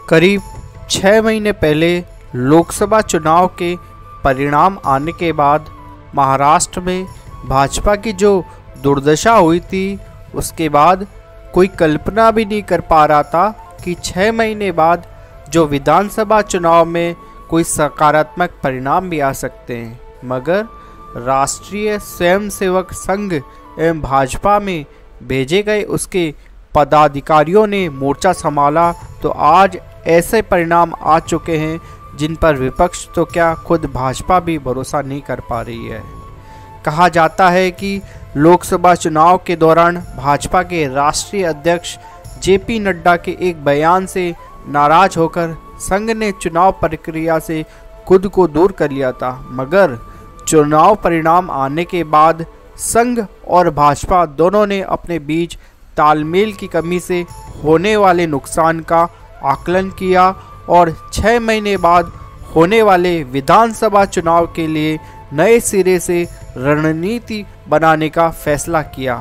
करीब 6 महीने पहले लोकसभा चुनाव के परिणाम आने के बाद महाराष्ट्र में भाजपा की जो दुर्दशा हुई थी, उसके बाद कोई कल्पना भी नहीं कर पा रहा था कि 6 महीने बाद जो विधानसभा चुनाव में कोई सकारात्मक परिणाम भी आ सकते हैं। मगर राष्ट्रीय स्वयंसेवक संघ एवं भाजपा में भेजे गए उसके पदाधिकारियों ने मोर्चा संभाला तो आज ऐसे परिणाम आ चुके हैं जिन पर विपक्ष तो क्या खुद भाजपा भी भरोसा नहीं कर पा रही है। कहा जाता है कि लोकसभा चुनाव के दौरान भाजपा के राष्ट्रीय अध्यक्ष जेपी नड्डा के एक बयान से नाराज होकर संघ ने चुनाव प्रक्रिया से खुद को दूर कर लिया था। मगर चुनाव परिणाम आने के बाद संघ और भाजपा दोनों ने अपने बीच तालमेल की कमी से होने वाले नुकसान का आकलन किया और 6 महीने बाद होने वाले विधानसभा चुनाव के लिए नए सिरे से रणनीति बनाने का फैसला किया।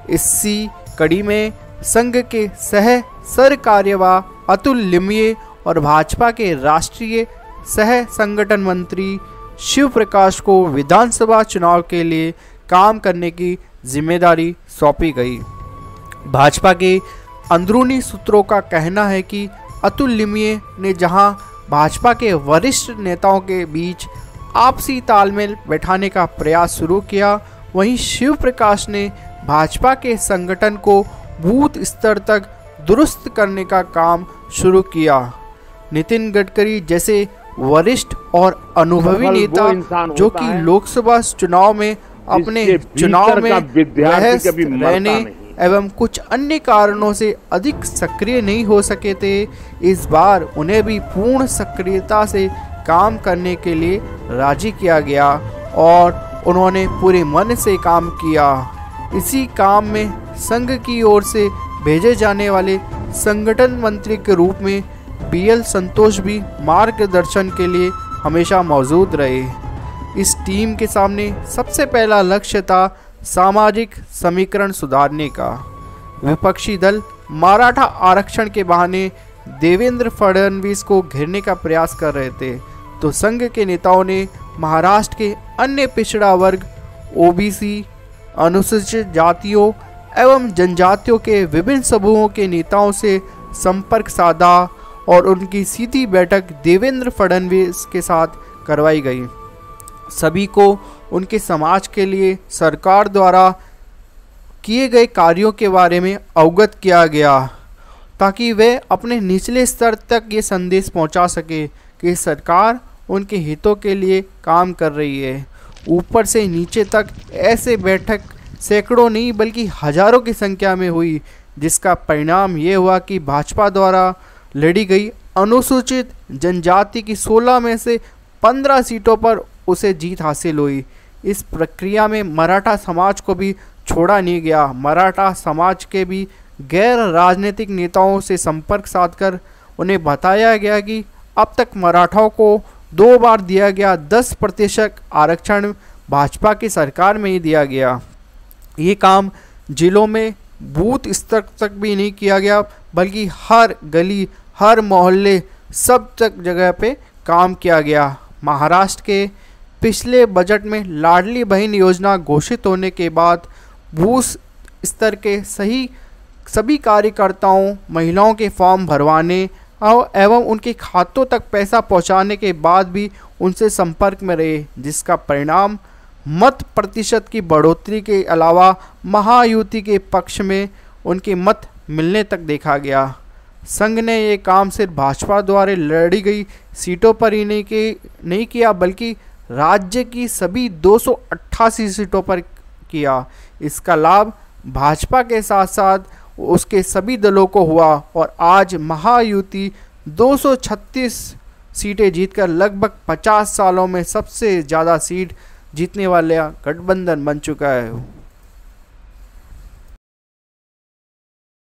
इसी कड़ी में संघ के सह सरकार्यवाह अतुल लिमये और भाजपा के राष्ट्रीय सह संगठन मंत्री शिव प्रकाश को विधानसभा चुनाव के लिए काम करने की जिम्मेदारी सौंपी गई। भाजपा के अंदरूनी सूत्रों का कहना है कि अतुल लिमये ने जहां भाजपा के वरिष्ठ नेताओं के बीच आपसी तालमेल बैठाने का प्रयास शुरू किया, वहीं शिव प्रकाश ने भाजपा के संगठन को बूथ स्तर तक दुरुस्त करने का काम शुरू किया। नितिन गडकरी जैसे वरिष्ठ और अनुभवी नेता जो कि लोकसभा चुनाव में अपने चुनाव में व्यस्त रहने एवं कुछ अन्य कारणों से अधिक सक्रिय नहीं हो सके थे, इस बार उन्हें भी पूर्ण सक्रियता से काम करने के लिए राजी किया गया और उन्होंने पूरे मन से काम किया। इसी काम में संघ की ओर से भेजे जाने वाले संगठन मंत्री के रूप में बीएल संतोष भी मार्गदर्शन के लिए हमेशा मौजूद रहे। इस टीम के सामने सबसे पहला लक्ष्य था सामाजिक समीकरण सुधारने का। विपक्षी दल मराठा आरक्षण के बहाने देवेंद्र फडणवीस को घेरने का प्रयास कर रहे थे, तो संघ के नेताओं ने महाराष्ट्र के अन्य पिछड़ा वर्ग, ओबीसी, अनुसूचित जातियों एवं जनजातियों के विभिन्न समूहों के नेताओं से संपर्क साधा और उनकी सीधी बैठक देवेंद्र फडणवीस के साथ करवाई गई। सभी को उनके समाज के लिए सरकार द्वारा किए गए कार्यों के बारे में अवगत किया गया ताकि वे अपने निचले स्तर तक ये संदेश पहुंचा सके कि सरकार उनके हितों के लिए काम कर रही है। ऊपर से नीचे तक ऐसे बैठक सैकड़ों नहीं बल्कि हजारों की संख्या में हुई, जिसका परिणाम ये हुआ कि भाजपा द्वारा लड़ी गई अनुसूचित जनजाति की 16 में से 15 सीटों पर उसे जीत हासिल हुई। इस प्रक्रिया में मराठा समाज को भी छोड़ा नहीं गया। मराठा समाज के भी गैर राजनीतिक नेताओं से संपर्क साधकर उन्हें बताया गया कि अब तक मराठाओं को 2 बार दिया गया 10% आरक्षण भाजपा की सरकार में ही दिया गया। ये काम जिलों में बूथ स्तर तक भी नहीं किया गया बल्कि हर गली, हर मोहल्ले, सब तक जगह पे काम किया गया। महाराष्ट्र के पिछले बजट में लाडली बहन योजना घोषित होने के बाद बूथ स्तर के सभी कार्यकर्ताओं, महिलाओं के फॉर्म भरवाने एवं उनके खातों तक पैसा पहुंचाने के बाद भी उनसे संपर्क में रहे, जिसका परिणाम मत प्रतिशत की बढ़ोतरी के अलावा महायुति के पक्ष में उनके मत मिलने तक देखा गया। संघ ने ये काम सिर्फ भाजपा द्वारा लड़ी गई सीटों पर ही नहीं किया बल्कि राज्य की सभी 288 सीटों पर किया। इसका लाभ भाजपा के साथ साथ उसके सभी दलों को हुआ और आज महायुति 236 सीटें जीतकर लगभग 50 सालों में सबसे ज़्यादा सीट जीतने वाला गठबंधन बन चुका है।